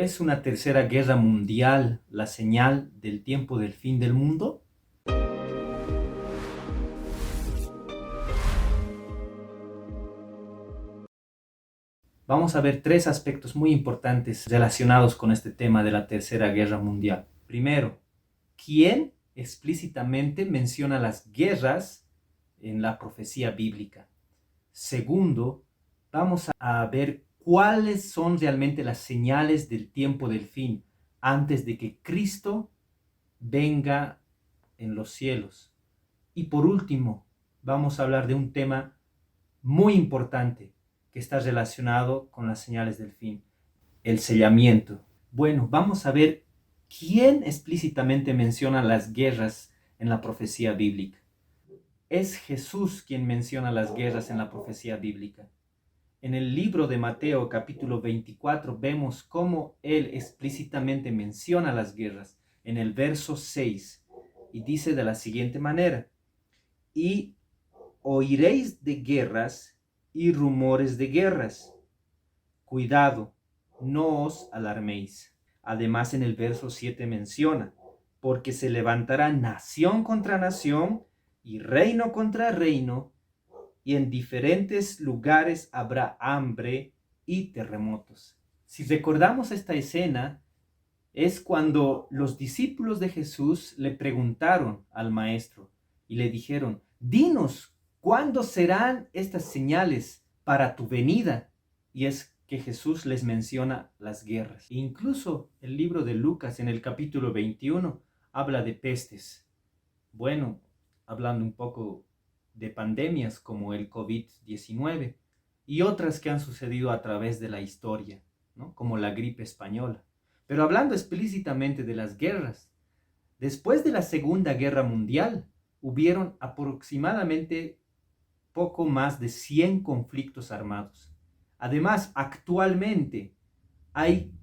¿Es una tercera guerra mundial la señal del tiempo del fin del mundo? Vamos a ver tres aspectos muy importantes relacionados con este tema de la tercera guerra mundial. Primero, ¿quién explícitamente menciona las guerras en la profecía bíblica? Segundo, vamos a ver cuáles son realmente las señales del tiempo del fin antes de que Cristo venga en los cielos. Y por último, vamos a hablar de un tema muy importante que está relacionado con las señales del fin, el sellamiento. Bueno, vamos a ver quién explícitamente menciona las guerras en la profecía bíblica. Es Jesús quien menciona las guerras en la profecía bíblica. En el libro de Mateo capítulo 24 vemos cómo él explícitamente menciona las guerras en el verso 6 y dice de la siguiente manera: y oiréis de guerras y rumores de guerras. Cuidado, no os alarméis. Además, en el verso 7 menciona: porque se levantará nación contra nación y reino contra reino, y en diferentes lugares habrá hambre y terremotos. Si recordamos esta escena, es cuando los discípulos de Jesús le preguntaron al maestro y le dijeron: dinos, ¿cuándo serán estas señales para tu venida? Y es que Jesús les menciona las guerras. E incluso el libro de Lucas en el capítulo 21 habla de pestes. Bueno, hablando un poco de pandemias como el COVID-19 y otras que han sucedido a través de la historia, ¿no? Como la gripe española. Pero hablando explícitamente de las guerras, después de la Segunda Guerra Mundial, hubieron aproximadamente poco más de 100 conflictos armados. Además, actualmente hay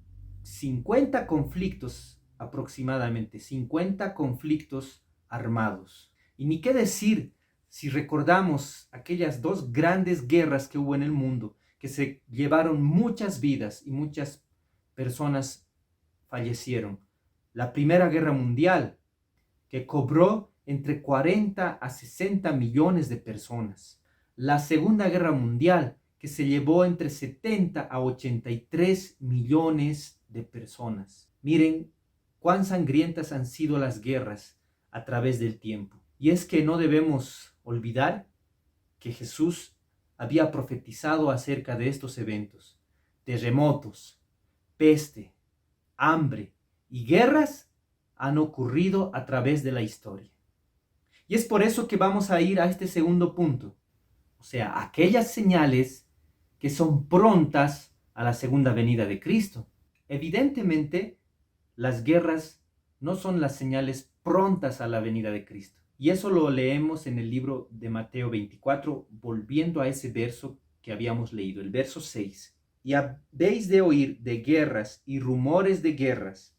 50 conflictos, aproximadamente 50 conflictos armados. Y ni qué decir si recordamos aquellas dos grandes guerras que hubo en el mundo, que se llevaron muchas vidas y muchas personas fallecieron. La Primera Guerra Mundial, que cobró entre 40 a 60 millones de personas. La Segunda Guerra Mundial, que se llevó entre 70 a 83 millones de personas. Miren cuán sangrientas han sido las guerras a través del tiempo. Y es que no debemos olvidar que Jesús había profetizado acerca de estos eventos. Terremotos, peste, hambre y guerras han ocurrido a través de la historia. Y es por eso que vamos a ir a este segundo punto. O sea, aquellas señales que son prontas a la segunda venida de Cristo. Evidentemente, las guerras no son las señales prontas a la venida de Cristo. Y eso lo leemos en el libro de Mateo 24, volviendo a ese verso que habíamos leído, el verso 6. Y habéis de oír de guerras y rumores de guerras.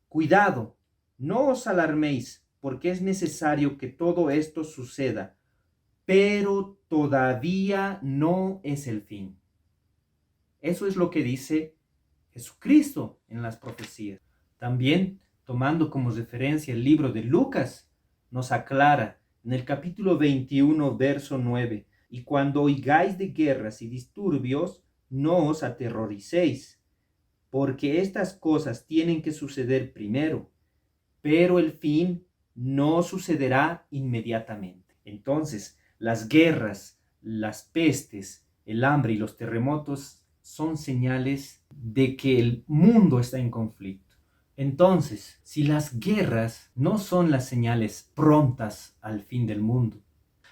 Cuidado, no os alarméis, porque es necesario que todo esto suceda, pero todavía no es el fin. Eso es lo que dice Jesucristo en las profecías. También, tomando como referencia el libro de Lucas, nos aclara en el capítulo 21, verso 9, y cuando oigáis de guerras y disturbios, no os aterroricéis, porque estas cosas tienen que suceder primero, pero el fin no sucederá inmediatamente. Entonces, las guerras, las pestes, el hambre y los terremotos son señales de que el mundo está en conflicto. Entonces, si las guerras no son las señales prontas al fin del mundo,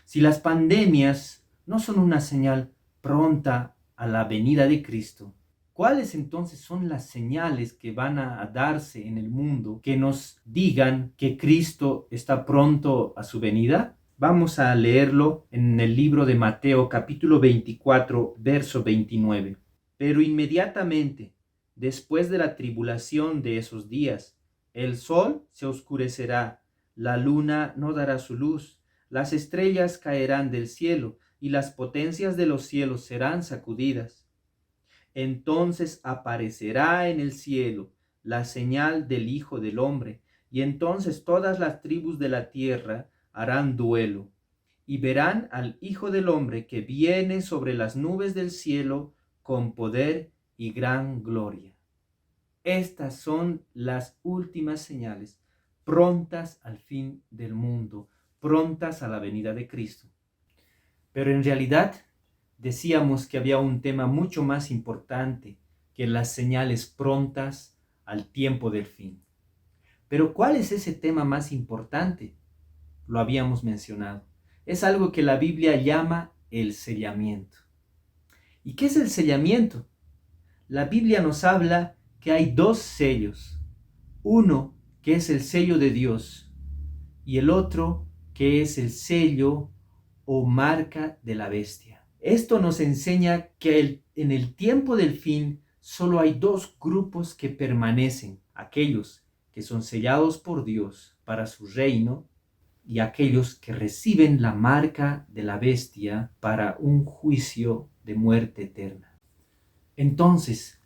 si las pandemias no son una señal pronta a la venida de Cristo, ¿cuáles entonces son las señales que van a darse en el mundo que nos digan que Cristo está pronto a su venida? Vamos a leerlo en el libro de Mateo capítulo 24, verso 29. Pero inmediatamente, después de la tribulación de esos días, el sol se oscurecerá, la luna no dará su luz, las estrellas caerán del cielo y las potencias de los cielos serán sacudidas. Entonces aparecerá en el cielo la señal del Hijo del Hombre, y entonces todas las tribus de la tierra harán duelo, y verán al Hijo del Hombre que viene sobre las nubes del cielo con poder y gran gloria. Estas son las últimas señales, prontas al fin del mundo, prontas a la venida de Cristo. Pero en realidad decíamos que había un tema mucho más importante que las señales prontas al tiempo del fin. Pero ¿cuál es ese tema más importante? Lo habíamos mencionado. Es algo que la Biblia llama el sellamiento. ¿Y qué es el sellamiento? La Biblia nos habla que hay dos sellos. Uno que es el sello de Dios y el otro que es el sello o marca de la bestia. Esto nos enseña que en el tiempo del fin solo hay dos grupos que permanecen, aquellos que son sellados por Dios para su reino y aquellos que reciben la marca de la bestia para un juicio de muerte eterna. Entonces,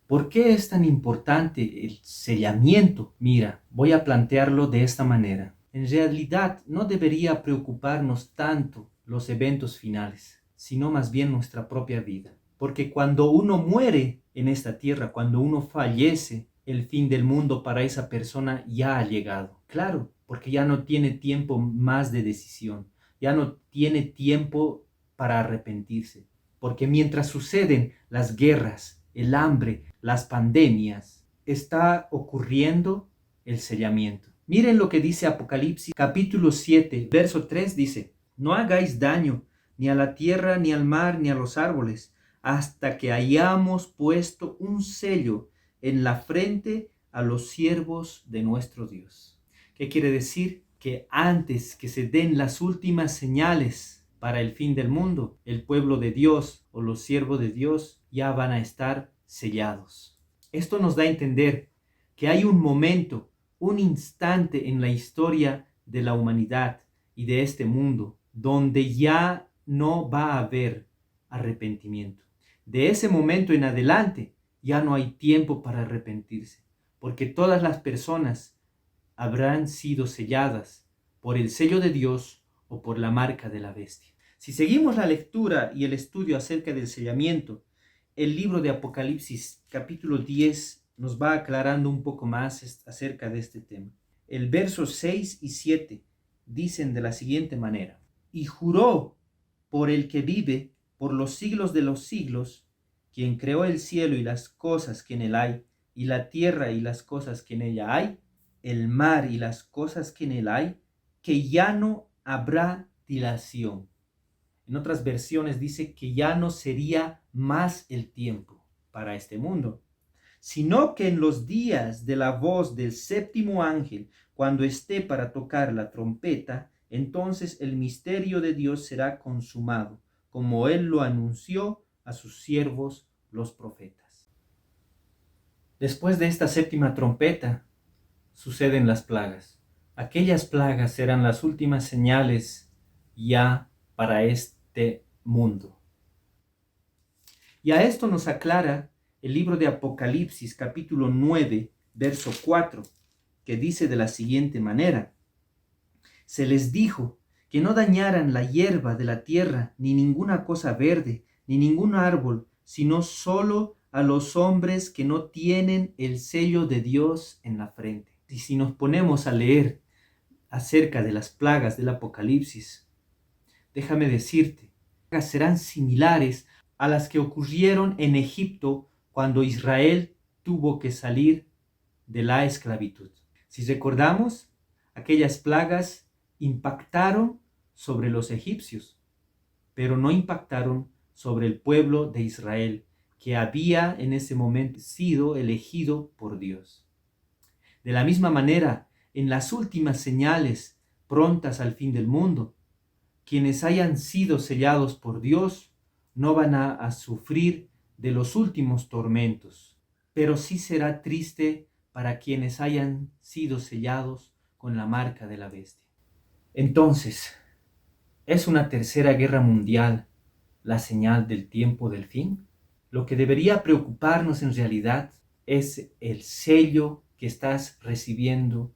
¿por qué es tan importante el sellamiento? Mira, voy a plantearlo de esta manera. En realidad no debería preocuparnos tanto los eventos finales, sino más bien nuestra propia vida. Porque cuando uno muere en esta tierra, cuando uno fallece, el fin del mundo para esa persona ya ha llegado. Claro, porque ya no tiene tiempo más de decisión, ya no tiene tiempo para arrepentirse. Porque mientras suceden las guerras, el hambre, las pandemias, está ocurriendo el sellamiento. Miren lo que dice Apocalipsis capítulo 7, verso 3 dice: no hagáis daño ni a la tierra, ni al mar, ni a los árboles, hasta que hayamos puesto un sello en la frente a los siervos de nuestro Dios. ¿Qué quiere decir? Que antes que se den las últimas señales para el fin del mundo, el pueblo de Dios o los siervos de Dios ya van a estar sellados. Esto nos da a entender que hay un momento, un instante en la historia de la humanidad y de este mundo donde ya no va a haber arrepentimiento. De ese momento en adelante ya no hay tiempo para arrepentirse, porque todas las personas habrán sido selladas por el sello de Dios o por la marca de la bestia. Si seguimos la lectura y el estudio acerca del sellamiento, el libro de Apocalipsis capítulo 10 nos va aclarando un poco más acerca de este tema. El verso 6 y 7 dicen de la siguiente manera: y juró por el que vive por los siglos de los siglos, quien creó el cielo y las cosas que en él hay, y la tierra y las cosas que en ella hay, el mar y las cosas que en él hay, que ya no habrá dilación. En otras versiones dice que ya no sería más el tiempo para este mundo, sino que en los días de la voz del séptimo ángel, cuando esté para tocar la trompeta, entonces el misterio de Dios será consumado, como él lo anunció a sus siervos los profetas. Después de esta séptima trompeta, suceden las plagas. Aquellas plagas serán las últimas señales ya para este mundo. Y a esto nos aclara el libro de Apocalipsis capítulo 9, verso 4, que dice de la siguiente manera: se les dijo que no dañaran la hierba de la tierra, ni ninguna cosa verde, ni ningún árbol, sino solo a los hombres que no tienen el sello de Dios en la frente. Y si nos ponemos a leer acerca de las plagas del Apocalipsis, déjame decirte, las serán similares a las que ocurrieron en Egipto cuando Israel tuvo que salir de la esclavitud. Si recordamos, aquellas plagas impactaron sobre los egipcios, pero no impactaron sobre el pueblo de Israel, que había en ese momento sido elegido por Dios. De la misma manera, en las últimas señales prontas al fin del mundo, quienes hayan sido sellados por Dios no van a sufrir de los últimos tormentos, pero sí será triste para quienes hayan sido sellados con la marca de la bestia. Entonces, ¿es una tercera guerra mundial la señal del tiempo del fin? Lo que debería preocuparnos en realidad es el sello que estás recibiendo.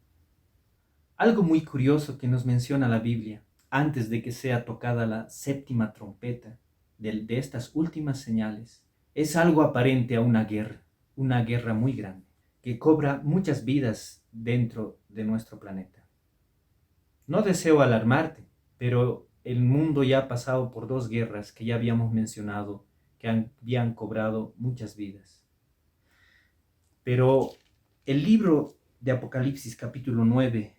Algo muy curioso que nos menciona la Biblia, antes de que sea tocada la séptima trompeta de estas últimas señales, es algo aparente a una guerra muy grande, que cobra muchas vidas dentro de nuestro planeta. No deseo alarmarte, pero el mundo ya ha pasado por dos guerras que ya habíamos mencionado, que habían cobrado muchas vidas. Pero el libro de Apocalipsis capítulo 9,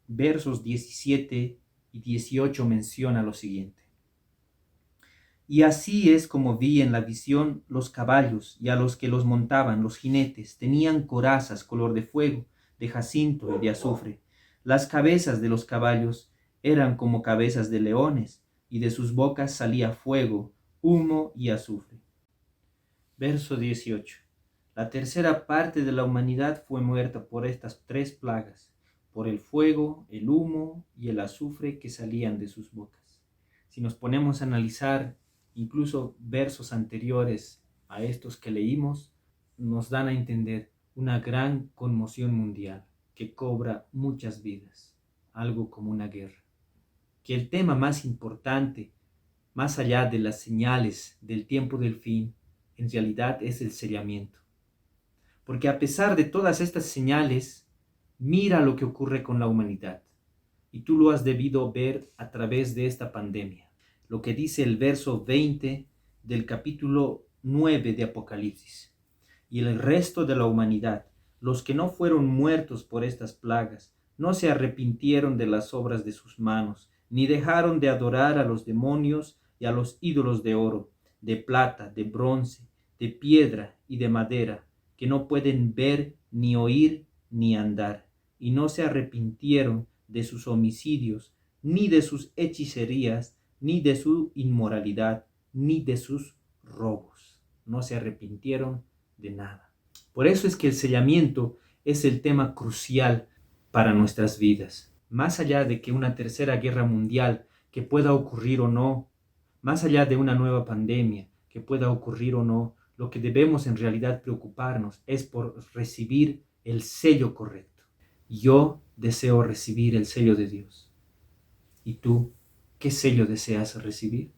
versos 17 y 18 menciona lo siguiente. Y así es como vi en la visión los caballos y a los que los montaban, los jinetes, tenían corazas color de fuego, de jacinto y de azufre. Las cabezas de los caballos eran como cabezas de leones, y de sus bocas salía fuego, humo y azufre. Verso 18. La tercera parte de la humanidad fue muerta por estas tres plagas, por el fuego, el humo y el azufre que salían de sus bocas. Si nos ponemos a analizar incluso versos anteriores a estos que leímos, nos dan a entender una gran conmoción mundial que cobra muchas vidas, algo como una guerra. Que el tema más importante, más allá de las señales del tiempo del fin, en realidad es el sellamiento. Porque a pesar de todas estas señales, mira lo que ocurre con la humanidad. Y tú lo has debido ver a través de esta pandemia. Lo que dice el verso 20 del capítulo 9 de Apocalipsis. Y el resto de la humanidad, los que no fueron muertos por estas plagas, no se arrepintieron de las obras de sus manos, ni dejaron de adorar a los demonios y a los ídolos de oro, de plata, de bronce, de piedra y de madera, que no pueden ver, ni oír, ni andar, y no se arrepintieron de sus homicidios, ni de sus hechicerías, ni de su inmoralidad, ni de sus robos. No se arrepintieron de nada. Por eso es que el sellamiento es el tema crucial para nuestras vidas. Más allá de que una tercera guerra mundial que pueda ocurrir o no, más allá de una nueva pandemia que pueda ocurrir o no, lo que debemos en realidad preocuparnos es por recibir el sello correcto. Yo deseo recibir el sello de Dios. ¿Y tú qué sello deseas recibir?